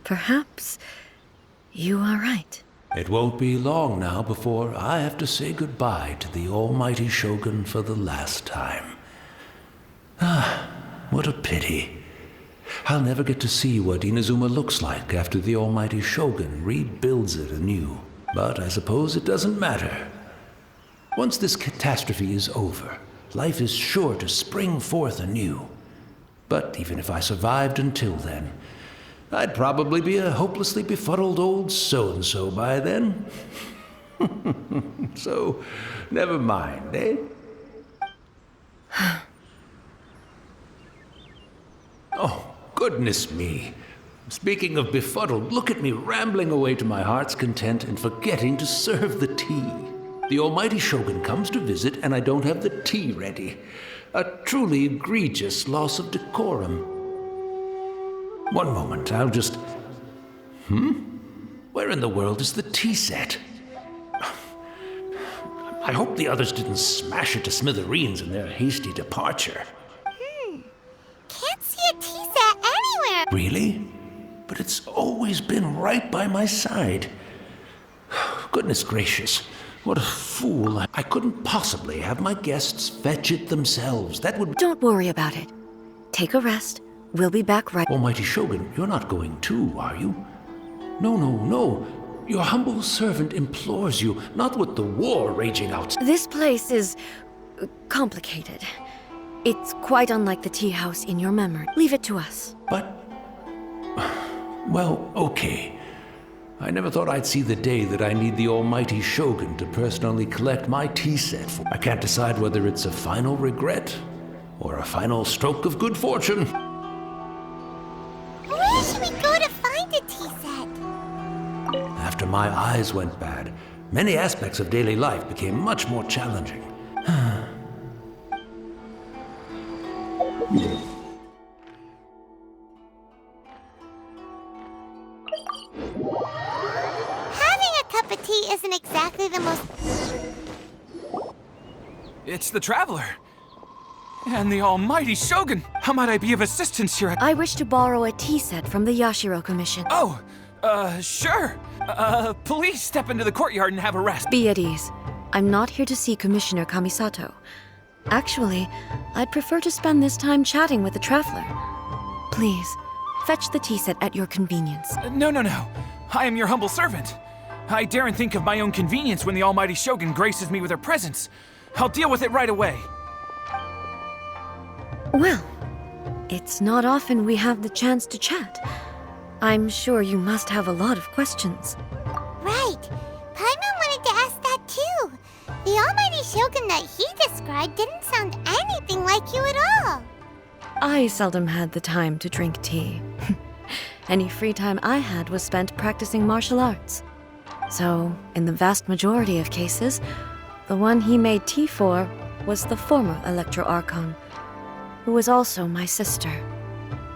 Perhaps you are right. It won't be long now before I have to say goodbye to the almighty Shogun for the last time. Ah, what a pity. I'll never get to see what Inazuma looks like after the almighty Shogun rebuilds it anew. But I suppose it doesn't matter. Once this catastrophe is over, life is sure to spring forth anew. But even if I survived until then, I'd probably be a hopelessly befuddled old so-and-so by then. So, never mind, eh? Oh, goodness me. Speaking of befuddled, look at me rambling away to my heart's content and forgetting to serve the tea. The almighty Shogun comes to visit and I don't have the tea ready. A truly egregious loss of decorum. One moment, I'll just... Where in the world is the tea set? I hope the others didn't smash it to smithereens in their hasty departure. Can't see a tea set anywhere. Really? But it's always been right by my side. Goodness gracious, what a fool. I couldn't possibly have my guests fetch it themselves. That would... Don't worry about it. Take a rest. We'll be back right... Almighty Shogun, you're not going too, are you? No. Your humble servant implores you, not with the war raging out. This place is... complicated. It's quite unlike the tea house in your memory. Leave it to us. But... Well, okay. I never thought I'd see the day that I need the almighty Shogun to personally collect my tea set for. I can't decide whether it's a final regret or a final stroke of good fortune. Where should we go to find a tea set? After my eyes went bad, many aspects of daily life became much more challenging. Having a cup of tea isn't exactly the most... It's the Traveler. And the almighty Shogun. How might I be of assistance here? I wish to borrow a tea set from the Yashiro Commission. Oh, sure. Please step into the courtyard and have a rest. Be at ease. I'm not here to see Commissioner Kamisato. Actually, I'd prefer to spend this time chatting with the Traveler. Please, fetch the tea set at your convenience. No. I am your humble servant. I daren't think of my own convenience when the almighty Shogun graces me with her presence. I'll deal with it right away. Well, it's not often we have the chance to chat. I'm sure you must have a lot of questions. Right. Paimon wanted to ask that too. The almighty Shogun that he described didn't sound anything like you at all. I seldom had the time to drink tea. Any free time I had was spent practicing martial arts. So, in the vast majority of cases, the one he made tea for was the former Electro Archon, who was also my sister,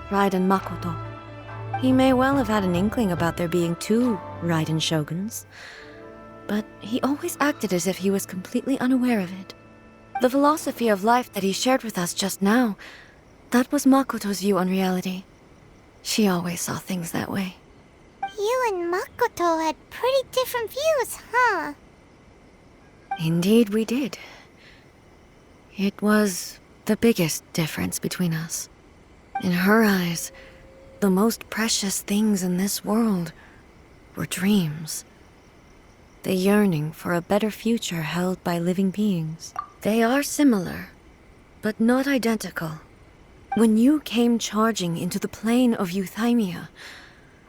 Raiden Makoto. He may well have had an inkling about there being two Raiden Shoguns, but he always acted as if he was completely unaware of it. The philosophy of life that he shared with us just now, that was Makoto's view on reality. She always saw things that way. You and Makoto had pretty different views, huh? Indeed we did. It was the biggest difference between us. In her eyes, the most precious things in this world were dreams. The yearning for a better future held by living beings. They are similar, but not identical. When you came charging into the plane of Euthymia,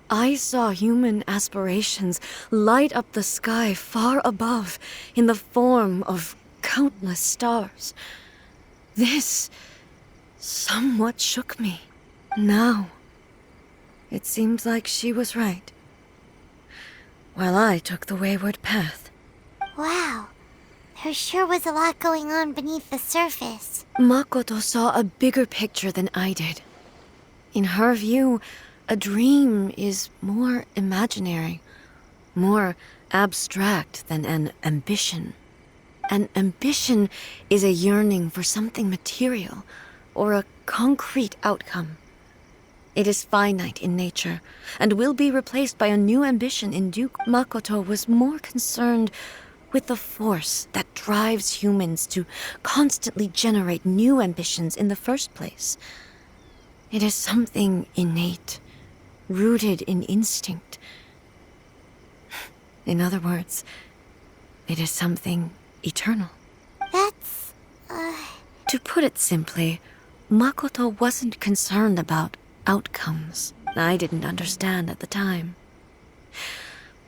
I saw human aspirations light up the sky far above in the form of countless stars. This somewhat shook me. Now, it seems like she was right, while I took the wayward path. Wow. There sure was a lot going on beneath the surface. Makoto saw a bigger picture than I did. In her view, a dream is more imaginary, more abstract than an ambition. An ambition is a yearning for something material or a concrete outcome. It is finite in nature, and will be replaced by a new ambition in Duke. Makoto was more concerned with the force that drives humans to constantly generate new ambitions in the first place. It is something innate, rooted in instinct. In other words, it is something eternal. That's, To put it simply, Makoto wasn't concerned about outcomes. I didn't understand at the time.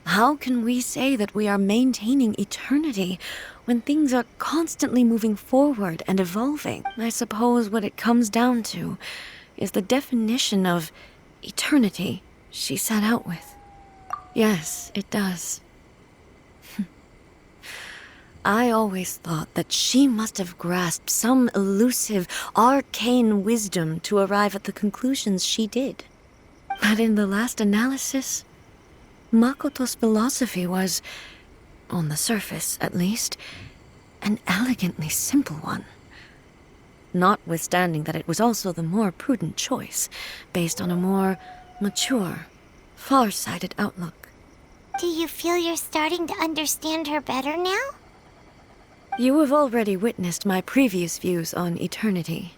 How can we say that we are maintaining eternity when things are constantly moving forward and evolving? I suppose what it comes down to is the definition of eternity she set out with. Yes, it does. I always thought that she must have grasped some elusive, arcane wisdom to arrive at the conclusions she did. But in the last analysis, Makoto's philosophy was, on the surface at least, an elegantly simple one. Notwithstanding that it was also the more prudent choice, based on a more mature, far-sighted outlook. do you feel you're starting to understand her better now? You have already witnessed my previous views on eternity.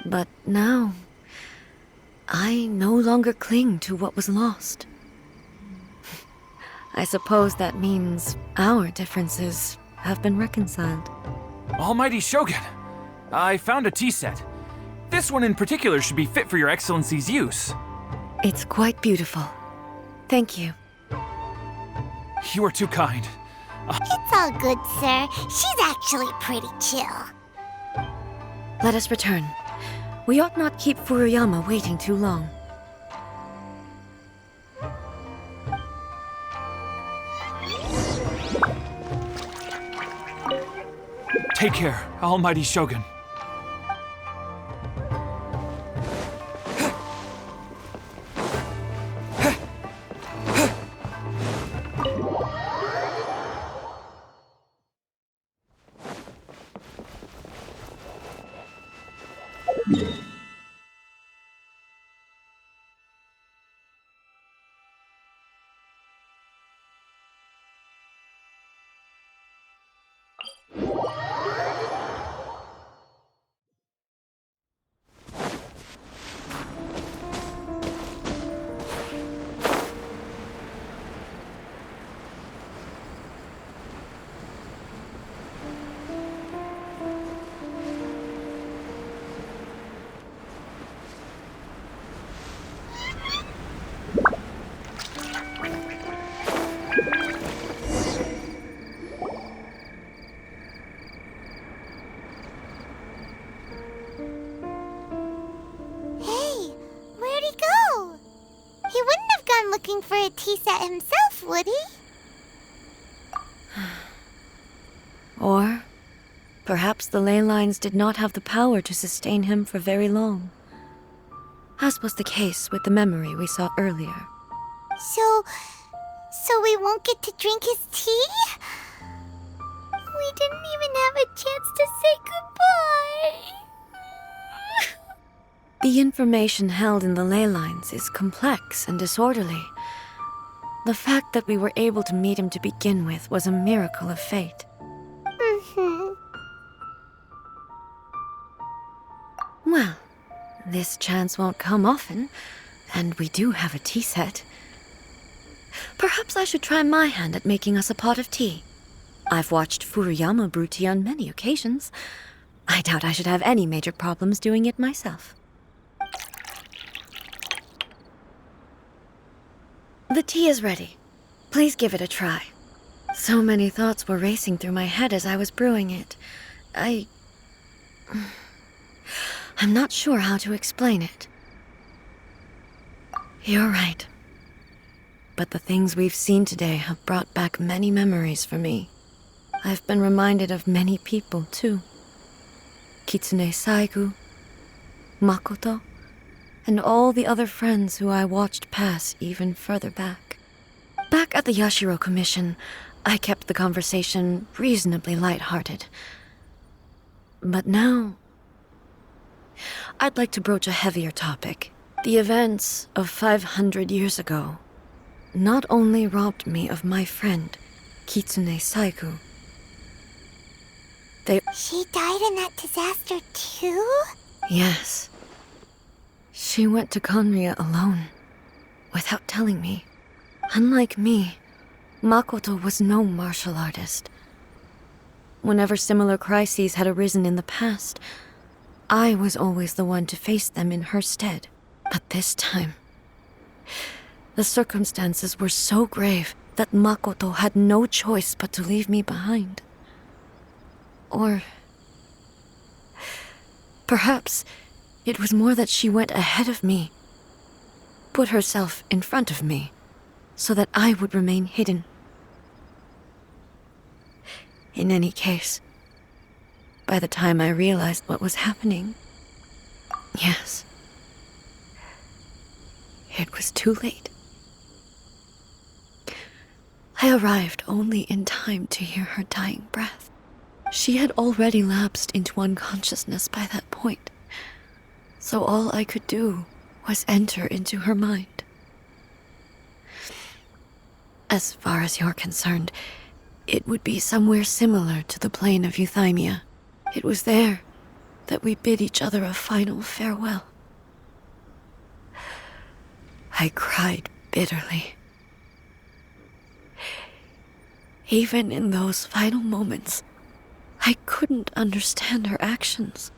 But now, I no longer cling to what was lost. I suppose that means our differences have been reconciled. Almighty Shogun, I found a tea set. This one in particular should be fit for your Excellency's use. It's quite beautiful. Thank you. You are too kind. It's all good, sir. She's actually pretty chill. Let us return. We ought not keep Furuyama waiting too long. Take care, Almighty Shogun. Hey, where'd he go? He wouldn't have gone looking for a tea set himself, would he? Or perhaps the ley lines did not have the power to sustain him for very long, as was the case with the memory we saw earlier. So we won't get to drink his tea? We didn't even have a chance to say goodbye. The information held in the ley lines is complex and disorderly. The fact that we were able to meet him to begin with was a miracle of fate. Well, this chance won't come often, and we do have a tea set. Perhaps I should try my hand at making us a pot of tea. I've watched Furuyama brew tea on many occasions. I doubt I should have any major problems doing it myself. The tea is ready. Please give it a try. So many thoughts were racing through my head as I was brewing it. I'm not sure how to explain it. You're right. But the things we've seen today have brought back many memories for me. I've been reminded of many people, too. Kitsune Saigu, Makoto, and all the other friends who I watched pass even further back. Back at the Yashiro Commission, I kept the conversation reasonably light-hearted. But now, I'd like to broach a heavier topic. The events of 500 years ago not only robbed me of my friend, Kitsune Saigu. She died in that disaster too? Yes. She went to Conria alone, without telling me. Unlike me, Makoto was no martial artist. Whenever similar crises had arisen in the past, I was always the one to face them in her stead. But this time, the circumstances were so grave that Makoto had no choice but to leave me behind. Or perhaps it was more that she went ahead of me, put herself in front of me, so that I would remain hidden. In any case, by the time I realized what was happening, yes, it was too late. I arrived only in time to hear her dying breath. She had already lapsed into unconsciousness by that point, so all I could do was enter into her mind. As far as you're concerned, it would be somewhere similar to the plain of Euthymia. It was there that we bid each other a final farewell. I cried bitterly. Even in those final moments, I couldn't understand her actions.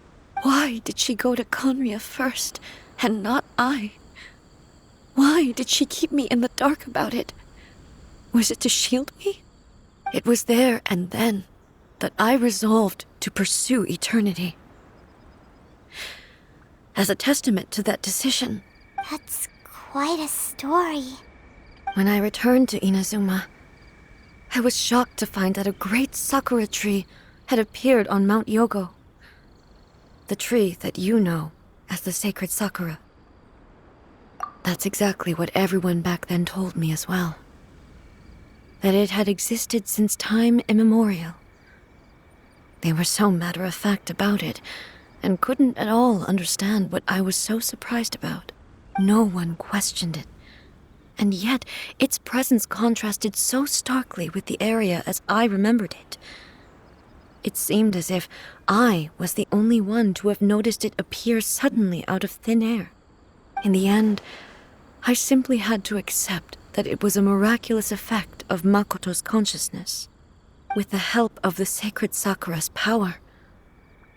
Why did she go to Conria first, and not I? Why did she keep me in the dark about it? Was it to shield me? It was there and then that I resolved to pursue eternity. As a testament to that decision, That's quite a story. when I returned to Inazuma, I was shocked to find that a great sakura tree had appeared on Mount Yogo. The tree that you know as the sacred sakura. That's exactly what everyone back then told me as well. That it had existed since time immemorial. They were so matter-of-fact about it, and couldn't at all understand what I was so surprised about. No one questioned it. And yet, its presence contrasted so starkly with the area as I remembered it. It seemed as if I was the only one to have noticed it appear suddenly out of thin air. In the end, I simply had to accept that it was a miraculous effect of Makoto's consciousness. With the help of the sacred Sakura's power,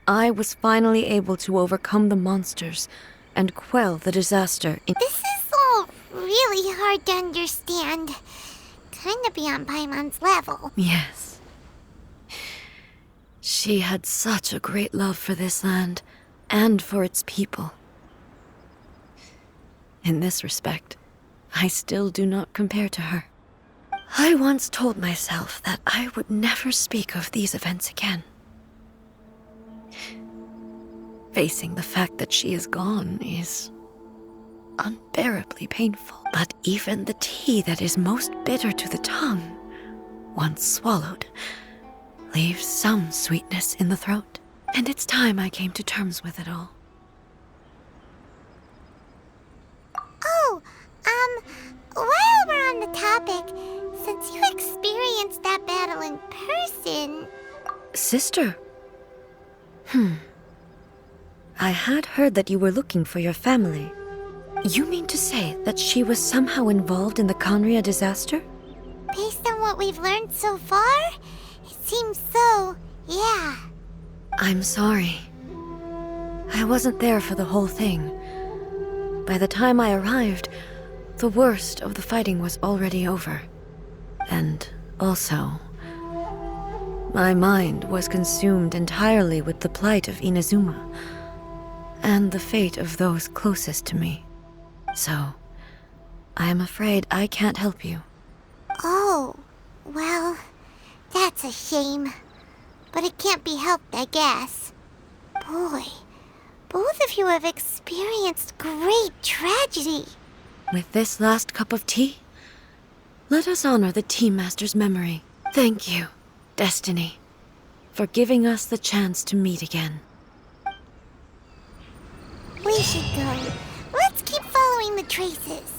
I was finally able to overcome the monsters and quell the disaster in— This is all really hard to understand. Kinda beyond Paimon's level. Yes. She had such a great love for this land and for its people. In this respect, I still do not compare to her. I once told myself that I would never speak of these events again. Facing the fact that she is gone is unbearably painful. But even the tea that is most bitter to the tongue, once swallowed, leaves some sweetness in the throat. And it's time I came to terms with it all. Oh, while we're on the topic, since you experienced that battle in person... Sister? I had heard that you were looking for your family. You mean to say that she was somehow involved in the Conria disaster? Based on what we've learned so far, it seems so, yeah. I'm sorry. I wasn't there for the whole thing. By the time I arrived, the worst of the fighting was already over. And also, my mind was consumed entirely with the plight of Inazuma and the fate of those closest to me. So, I am afraid I can't help you. Oh, well, that's a shame. But it can't be helped, I guess. Boy, both of you have experienced great tragedy. With this last cup of tea, let us honor the Tea Master's memory. Thank you, Destiny, for giving us the chance to meet again. We should go. Let's keep following the traces.